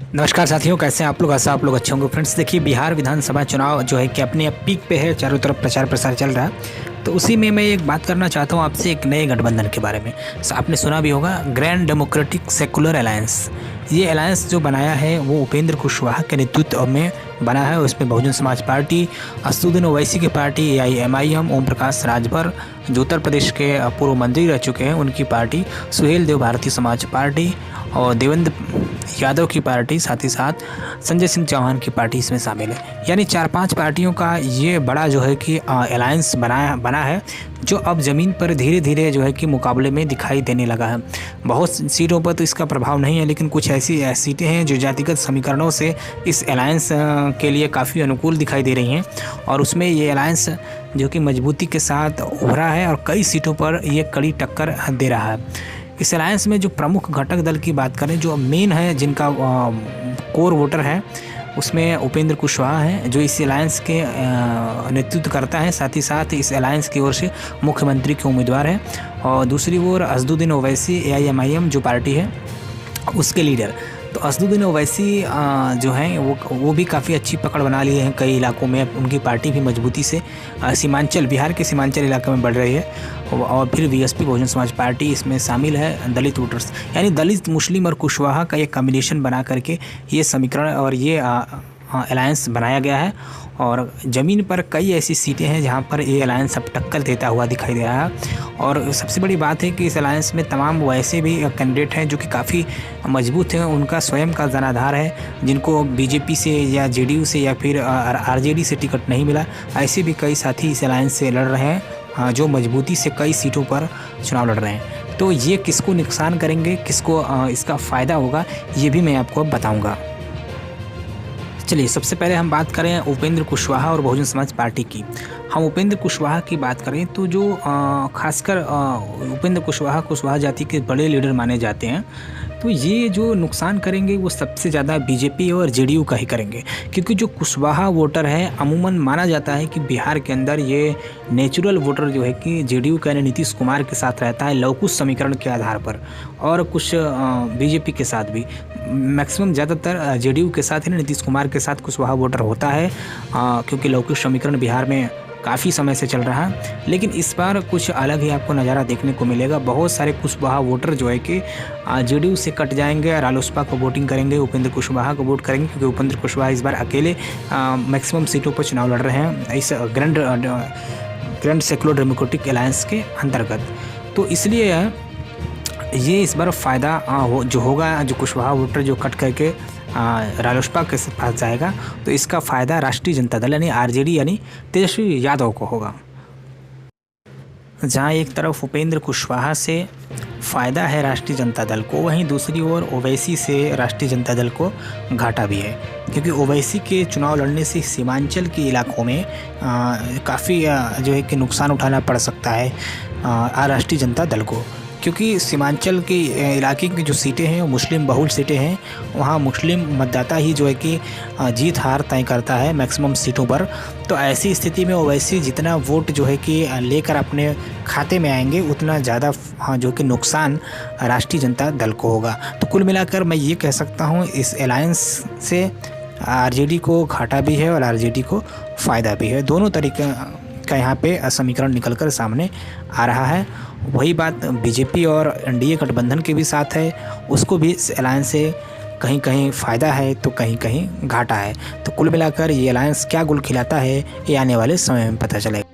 नमस्कार साथियों, कैसे हैं आप लोग? आशा आप लोग अच्छे होंगे। फ्रेंड्स, देखिए, बिहार विधानसभा चुनाव जो है कि अपने अब पीक पे है, चारों तरफ प्रचार प्रसार चल रहा है। तो उसी में मैं एक बात करना चाहता हूँ आपसे, एक नए गठबंधन के बारे में। आपने सुना भी होगा, ग्रैंड डेमोक्रेटिक सेकुलर अलायंस। ये अलायंस जो बनाया है वो उपेंद्र कुशवाहा के नेतृत्व में बना है। उसमें बहुजन समाज पार्टी, असदुद्दीन ओवैसी की पार्टी AIMIM, ओम प्रकाश राजभर जो उत्तर प्रदेश के पूर्व मंत्री रह चुके हैं उनकी पार्टी, सुहेल देव भारतीय समाज पार्टी और देवेंद्र यादव की पार्टी, साथ ही साथ संजय सिंह चौहान की पार्टी इसमें शामिल है। यानी 4-5 पार्टियों का ये बड़ा जो है कि अलायंस बना है, जो अब ज़मीन पर धीरे धीरे जो है कि मुकाबले में दिखाई देने लगा है। बहुत सीटों पर तो इसका प्रभाव नहीं है, लेकिन कुछ ऐसी सीटें हैं जो जातिगत समीकरणों से इस अलायंस के लिए काफ़ी अनुकूल दिखाई दे रही हैं, और उसमें ये अलायंस जो कि मजबूती के साथ उभरा है और कई सीटों पर ये कड़ी टक्कर दे रहा है। इस अलायंस में जो प्रमुख घटक दल की बात करें, जो मेन है, जिनका कोर वोटर है, उसमें उपेंद्र कुशवाहा हैं, जो इस अलायंस के नेतृत्व करता है। साथ ही साथ इस अलायंस की ओर से मुख्यमंत्री के उम्मीदवार हैं। और दूसरी ओर असदुद्दीन ओवैसी AIMIM जो पार्टी है उसके लीडर। तो असदुद्दीन ओवैसी जो हैं वो भी काफ़ी अच्छी पकड़ बना लिए हैं कई इलाकों में। उनकी पार्टी भी मजबूती से बिहार के सीमांचल इलाके में बढ़ रही है। और फिर VSP बहुजन समाज पार्टी इसमें शामिल है, दलित वोटर्स, यानी दलित, मुस्लिम और कुशवाहा का एक कॉम्बिनेशन बना करके ये समीकरण और ये अलायंस बनाया गया है। और ज़मीन पर कई ऐसी सीटें हैं जहां पर ये अलायंस अब टक्कर देता हुआ दिखाई दे रहा है। और सबसे बड़ी बात है कि इस अलायंस में तमाम वैसे भी कैंडिडेट हैं जो कि काफ़ी मजबूत हैं, उनका स्वयं का जनाधार है, जिनको BJP से या JDU से या फिर RJD से टिकट नहीं मिला। ऐसे भी कई साथी इस अलायंस से लड़ रहे हैं, जो मजबूती से कई सीटों पर चुनाव लड़ रहे हैं। तो ये किसको नुकसान करेंगे, किसको इसका फ़ायदा होगा, ये भी मैं आपको अब बताऊँगा। चलिए, सबसे पहले हम बात करें उपेंद्र कुशवाहा और बहुजन समाज पार्टी की। हम उपेंद्र कुशवाहा की बात करें तो जो खासकर उपेंद्र कुशवाहा जाति के बड़े लीडर माने जाते हैं। तो ये जो नुकसान करेंगे वो सबसे ज़्यादा BJP और JDU का ही करेंगे, क्योंकि जो कुशवाहा वोटर है, अमूमन माना जाता है कि बिहार के अंदर ये नेचुरल वोटर जो है कि JDU का यानी नीतीश कुमार के साथ रहता है, लवकुश समीकरण के आधार पर, और कुछ BJP के साथ भी। मैक्सिमम ज़्यादातर JDU के साथ ही नीतीश कुमार के साथ कुशवाहा वोटर होता है, क्योंकि लवकुश समीकरण बिहार में काफ़ी समय से चल रहा है। लेकिन इस बार कुछ अलग ही आपको नज़ारा देखने को मिलेगा। बहुत सारे कुशवाहा वोटर जो है कि JDU से कट जाएंगे, रालोसपा को वोटिंग करेंगे, उपेंद्र कुशवाहा को वोट करेंगे, क्योंकि उपेंद्र कुशवाहा इस बार अकेले मैक्सिमम सीटों पर चुनाव लड़ रहे हैं इस ग्रैंड सेकुलर डेमोक्रेटिक अलायंस के अंतर्गत। तो इसलिए ये इस बार फ़ायदा जो होगा, जो कुशवाहा वोटर जो कट करके रालोसपा के पास जाएगा, तो इसका फ़ायदा राष्ट्रीय जनता दल यानी RJD यानी तेजस्वी यादव को होगा। जहाँ एक तरफ उपेंद्र कुशवाहा से फ़ायदा है राष्ट्रीय जनता दल को, वहीं दूसरी ओर ओवैसी से राष्ट्रीय जनता दल को घाटा भी है, क्योंकि ओवैसी के चुनाव लड़ने से सीमांचल के इलाकों में काफ़ी जो है कि नुकसान उठाना पड़ सकता है राष्ट्रीय जनता दल को। क्योंकि सीमांचल के इलाके की जो सीटें हैं वो मुस्लिम बहुल सीटें हैं, वहाँ मुस्लिम मतदाता ही जो है कि जीत हार तय करता है मैक्सिमम सीटों पर। तो ऐसी स्थिति में ओवैसी जितना वोट जो है कि लेकर अपने खाते में आएंगे, उतना ज़्यादा जो कि नुकसान राष्ट्रीय जनता दल को होगा। तो कुल मिलाकर मैं ये कह सकता हूँ, इस अलायंस से RJD को घाटा भी है और RJD को फ़ायदा भी है। दोनों तरीके का यहाँ पे समीकरण निकलकर सामने आ रहा है। वही बात BJP और NDA गठबंधन के भी साथ है, उसको भी इस अलायंस से कहीं कहीं फ़ायदा है तो कहीं कहीं घाटा है। तो कुल मिलाकर ये अलायंस क्या गुल खिलाता है, ये आने वाले समय में पता चलेगा।